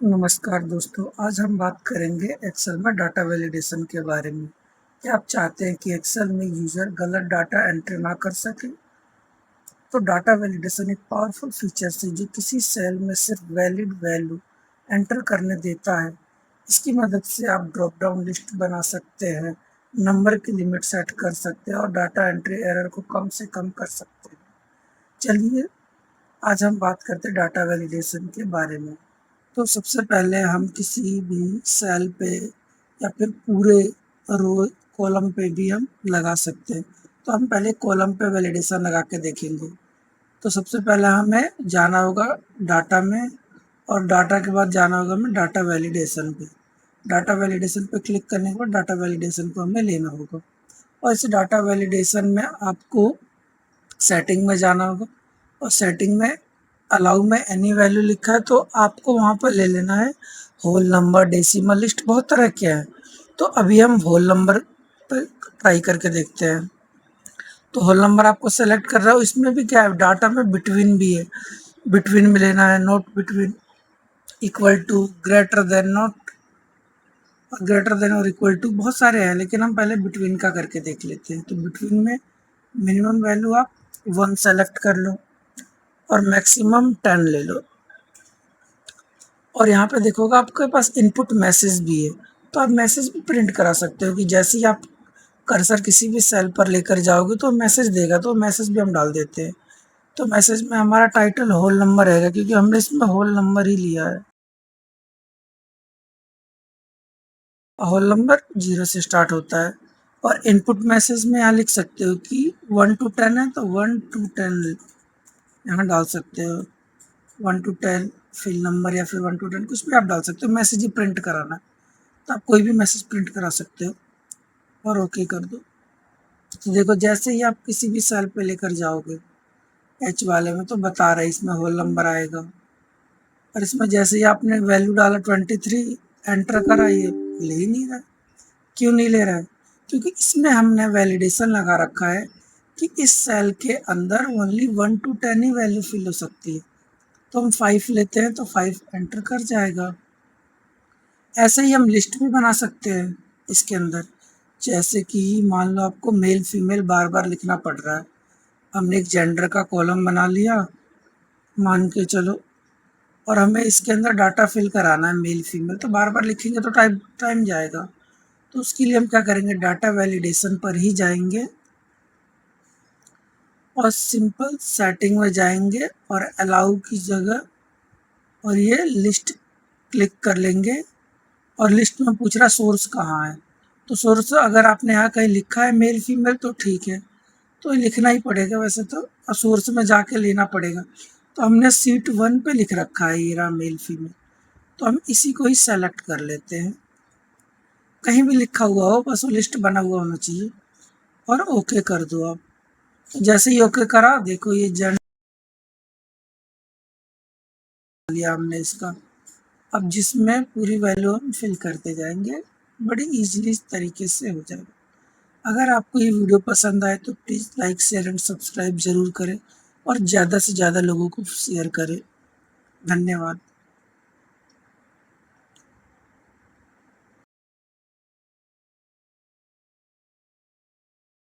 नमस्कार दोस्तों, आज हम बात करेंगे एक्सेल में डाटा वैलिडेशन के बारे में। क्या आप चाहते हैं कि एक्सेल में यूज़र गलत डाटा एंट्री ना कर सके? तो डाटा वैलिडेशन एक पावरफुल फीचर है जो किसी सेल में सिर्फ वैलिड वैल्यू एंटर करने देता है। इसकी मदद से आप ड्रॉप डाउन लिस्ट बना सकते हैं, नंबर की लिमिट सेट कर सकते हैं और डाटा एंट्री एरर को कम से कम कर सकते हैं। चलिए, आज हम बात करते हैं डाटा वैलिडेशन के बारे में। तो सबसे पहले हम किसी भी सेल पे या फिर पूरे रो कॉलम पे भी हम लगा सकते हैं। तो हम पहले कॉलम पे वैलिडेशन लगा के देखेंगे। तो सबसे पहले हमें जाना होगा डाटा में, और डाटा के बाद जाना होगा हमें डाटा वैलिडेशन पे। डाटा वैलिडेशन पे क्लिक करने के बाद डाटा वैलिडेशन को हमें लेना होगा, और इस डाटा वैलिडेशन में आपको सेटिंग में जाना होगा, और सेटिंग में अलाउ में एनी वैल्यू लिखा है तो आपको वहाँ पर ले लेना है होल नंबर, डेसिमल, लिस्ट, बहुत तरह के हैं। तो अभी हम होल नंबर पर ट्राई करके देखते हैं। तो होल नंबर आपको सेलेक्ट कर रहा हो, इसमें भी क्या है, डाटा में बिटवीन भी है, बिटवीन में लेना है, not between, equal to, greater than, not greater than और इक्वल टू, बहुत सारे हैं, लेकिन हम पहले बिटवीन का करके देख लेते हैं। तो बिटवीन में मिनिमम वैल्यू आप 1 सेलेक्ट कर लो और मैक्सिमम 10 ले लो। और यहाँ पे देखोगा आपके पास इनपुट मैसेज भी है, तो आप मैसेज भी प्रिंट करा सकते हो कि जैसे ही आप कर्सर किसी भी सेल पर लेकर जाओगे तो मैसेज देगा, तो मैसेज भी हम डाल देते हैं। तो मैसेज में हमारा टाइटल होल नंबर रहेगा, क्योंकि हमने इसमें होल नंबर ही लिया है। होल नंबर 0 से स्टार्ट होता है। और इनपुट मैसेज में यहाँ लिख सकते हो कि 1 to 10 है तो 1 to 10 यहाँ डाल सकते हो, 1 to 10 फिल नंबर या फिर 1 to 10 कुछ भी आप डाल सकते हो। मैसेज ही प्रिंट कराना है तो आप कोई भी मैसेज प्रिंट करा सकते हो और ओके कर दो। तो देखो, जैसे ही आप किसी भी सेल पे लेकर जाओगे एच वाले में, तो बता रहा है इसमें होल नंबर आएगा। और इसमें जैसे ही आपने वैल्यू डाला 23 एंटर करा, ये ले ही नहीं रहा। क्यों नहीं ले रहा है? क्योंकि इसमें हमने वैलिडेशन लगा रखा है कि इस सेल के अंदर ओनली 1 to 10 ही वैल्यू फिल हो सकती है। तो हम 5 लेते हैं तो 5 एंटर कर जाएगा। ऐसे ही हम लिस्ट भी बना सकते हैं इसके अंदर। जैसे कि मान लो आपको मेल फीमेल बार बार लिखना पड़ रहा है, हमने एक जेंडर का कॉलम बना लिया मान के चलो, और हमें इसके अंदर डाटा फिल कराना है मेल फीमेल, तो बार बार लिखेंगे तो टाइम टाइम जाएगा। तो उसके लिए हम क्या करेंगे, डाटा वैलिडेशन पर ही जाएंगे और सिंपल सेटिंग में जाएंगे और अलाउ की जगह और ये लिस्ट क्लिक कर लेंगे। और लिस्ट में पूछ रहा सोर्स कहाँ है, तो सोर्स अगर आपने यहाँ कहीं लिखा है मेल फीमेल तो ठीक है, तो लिखना ही पड़ेगा वैसे तो, और सोर्स में जाके लेना पड़ेगा। तो हमने सीट 1 पे लिख रखा है ये रहा मेल फीमेल, तो हम इसी को ही सेलेक्ट कर लेते हैं। कहीं भी लिखा हुआ हो, बस वो लिस्ट बना हुआ होना चाहिए, और ओके कर दो आप। जैसे ही ओके करा, देखो ये जन लिया हमने इसका। अब जिसमें पूरी वैल्यू हम फिल करते जाएंगे, बड़ी इजीली इस तरीके से हो जाएगा। अगर आपको ये वीडियो पसंद आए तो please like share and subscribe ज़रूर करें और ज़्यादा से ज़्यादा लोगों को शेयर करें। धन्यवाद।